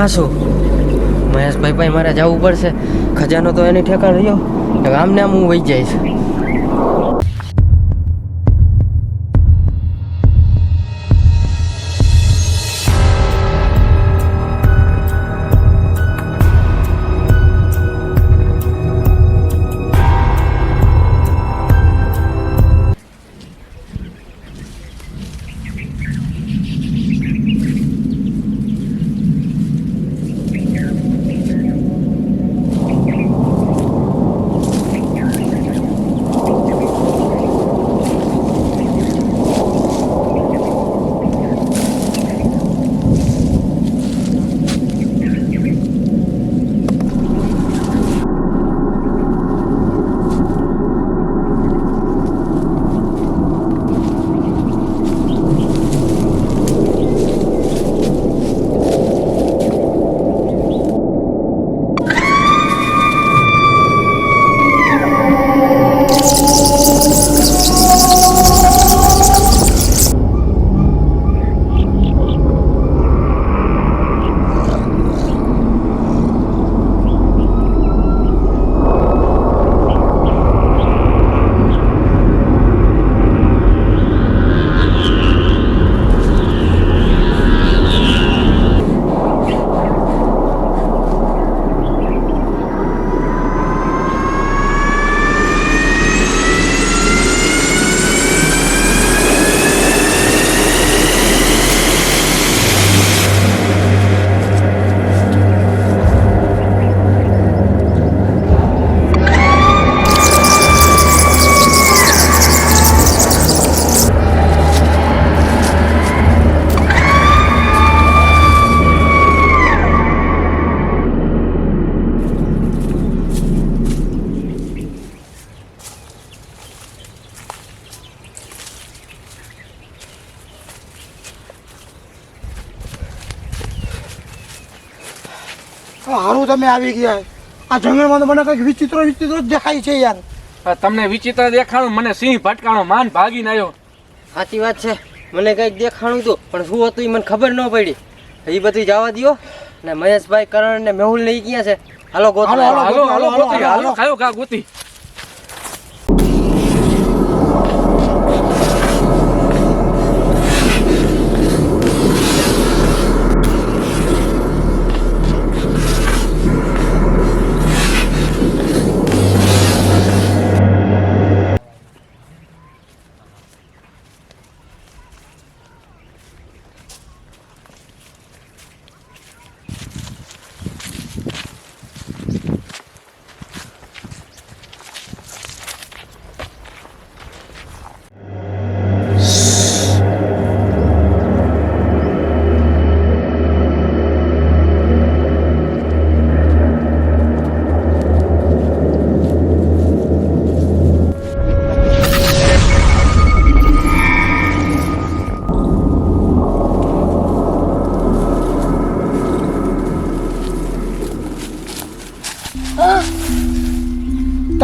હાસુ મહેશભાઈ ભાઈ મારે જવું પડશે. ખજાનો તો એની ઠેકાણ રહ્યો, આમને આમ હું વહી જઈશ. હારું તમે આવી ગયા. આ જંગલમાં તો મને કંઈક વિચિત્ર વિચિત્ર જ દેખાય છે યાર. તમને વિચિત્ર દેખાણું, મને સિંહ ભટકાણો, માન ભાગીને આવ્યો. સાચી વાત છે, મને કંઈક દેખાણું હતું પણ શું હતું એ મને ખબર ન પડી. એ બધું જવા દો ને મહેશભાઈ, કરણ ને મેહુલ ને ઈ ક્યાં છે? હાલો ગોતો. હાલો ખાયો કા ગોતી.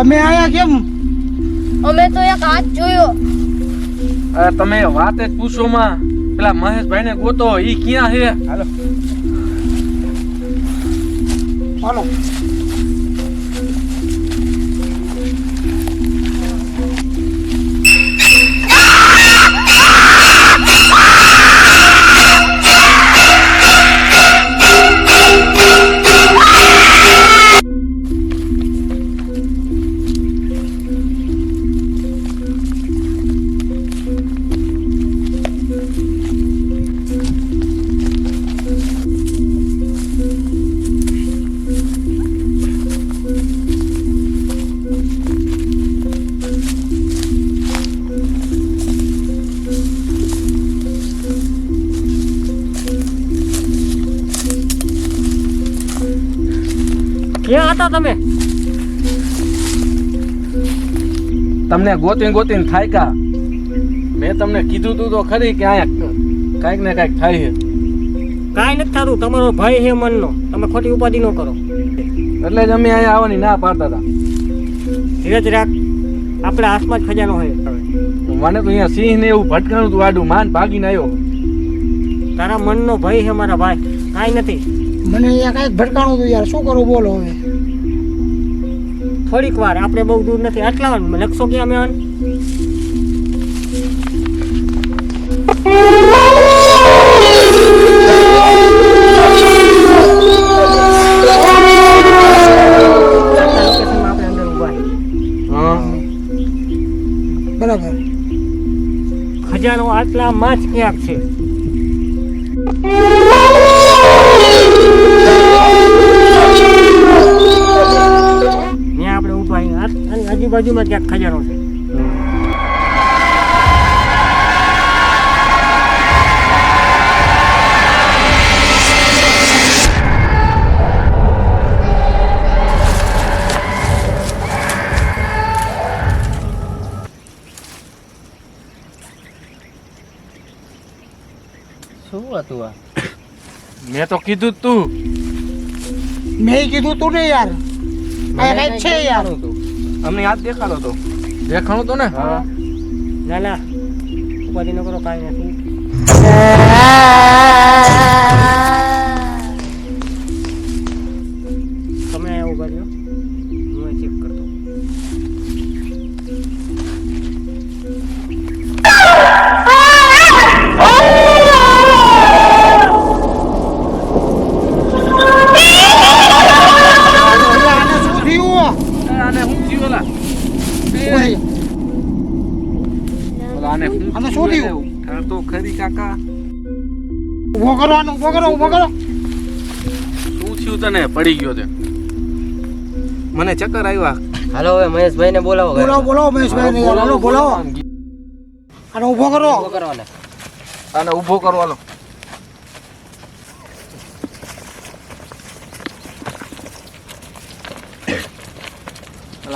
તમે આયા કેમ? અમે તો એક હાથ જોયો. તમે વાત જ પૂછો માં, પેલા મહેશભાઈ ને ગોતો, ઈ ક્યાં છે? હાલો હાલો. ક્યાં હતા તમે? તમને ગોતીને ગોતીને થાયકા. મેં તમને કીધું તું તો ખરી કે અહીંયા કાંઈક ને કાંઈક થાય છે. કાંઈ નથી થતું, તમારો ભય છે મનનો, તમે ખોટી ઉપાધિ ન કરો. એટલે જ અમે અહીંયા આવવાની ના પાડતા હતા. ધીરજ રાખ, આપણે આસમાં જ ખજાનો હોય. મને તો અહીંયા સિંહ ને એવું ભટકાણું તું આડું, માન ભાગીને આવ્યો. તારા મનનો ભય છે મારા ભાઈ, કાંઈ નથી. મને અહીંયા કાંઈક ભટકાણું હતું યાર, શું કરું બોલો હવે. થોડીક વાર, આપણે બહુ દૂર નથી, આટલા લખશો કે અમે આપણે અંદર ઊભા છીએ. હા બરાબર. ખજાનો આટલામાં જ ક્યાંક છે. ત્યાં આપણે ઊભા છીએ. આની આજુબાજુમાં ક્યાંક ખજાનો છે. શું હતું આ? મેં તો કીધું જ તું. મેં કીધું તું ને યાર, આ કાંઈક છે યાર. અમને યાદ દેખાડો તો. દેખાણું તો ને. હા ના ના, ઉપાધિ ન કરો, કાંઈ નથી. તમે અહીંયા ઉભા રહ્યો, હું ચેક કરતો. આને શું થયું? આને હું થયું ઓલા? ઓય, ઓલા આને હું આને શું થયું? ઠાર તો ખરી કાકા. ઊભો કરો આને, ઊભો કરો, ઊભો કરો. શું થયું તને? પડી ગયો તે. મને ચક્કર આવ્યા. હાલો હવે મહેશભાઈ ને બોલાવો. બોલાવો બોલાવો મહેશભાઈ ને યાર, હાલો બોલાવો. આને ઊભો કરો. ઊભો કરવાને. આને ઊભો કરો હાલો.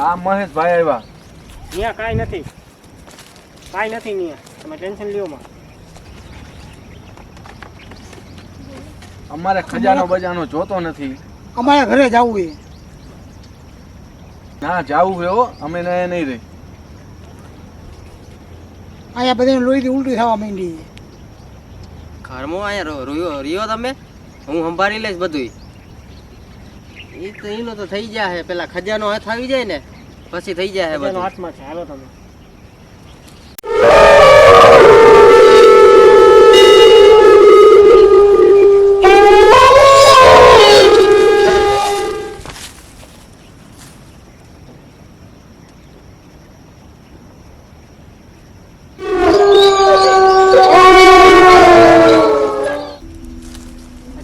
આ મહેશભાઈ આવ્યા. ત્યાં કાંઈ નથી, કાંઈ નથી ત્યાં. તમે ટેન્શન લ્યો માં. અમારે ખજાનો બજાનો જોતો નથી. અમારા ઘરે જવું છે. ના જાવું હે હો, અમે નહીં રહી. અહીંયા બધાને લોહીથી ઉલટી થવા માંડી. ઘરમાં અહીંયા રહ્યો તમે, હું સંભાળી લઈશ બધું. એ તો એનો તો થઈ જાય, પેલા ખજાનો હાથ આવી જાય ને પછી થઈ જાય ખજાનો બધું. હાથમાં છે, હાલો તમે.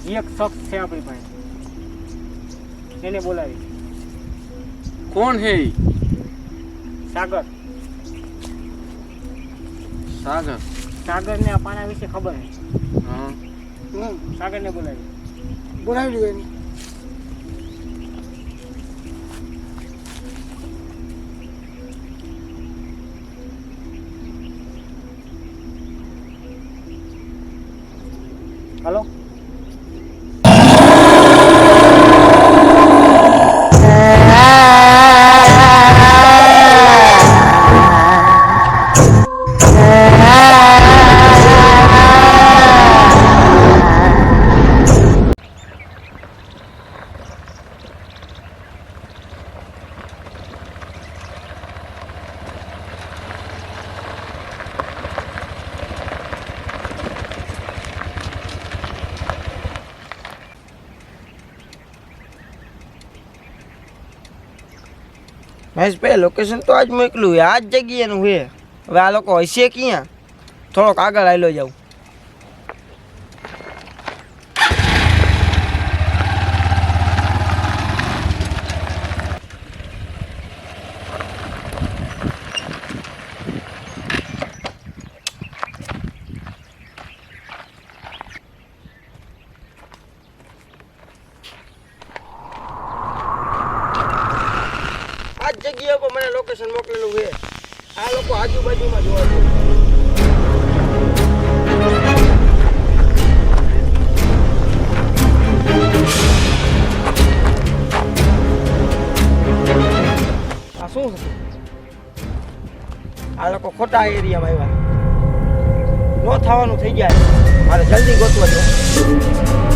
હજી એક શખ્સ છે આપણી પાસે, એને બોલાવી. કોણ હે ઈ? સાગર. સાગર. સાગરને આ પાના વિશે ખબર છે. હા. સાગરને બોલાવી. બોલાવી લ્યો એને. હાલો. મહેશભાઈ લોકેશન તો આજ મોકલું છે, આ જ જગ્યાનું છે. હવે આ લોકો હશે ક્યાં? થોડોક આગળ આવેલો જાઉં. આ જ જગ્યા પર મને લોકેશન મોકલેલું છે. આ લોકો આજુબાજુમાં જોવા છે. આ શું છે? આ લોકો ખોટા એરિયામાં આવ્યા. નો થવાનું થઈ જાય, મારે જલ્દી ગોતવા જવું.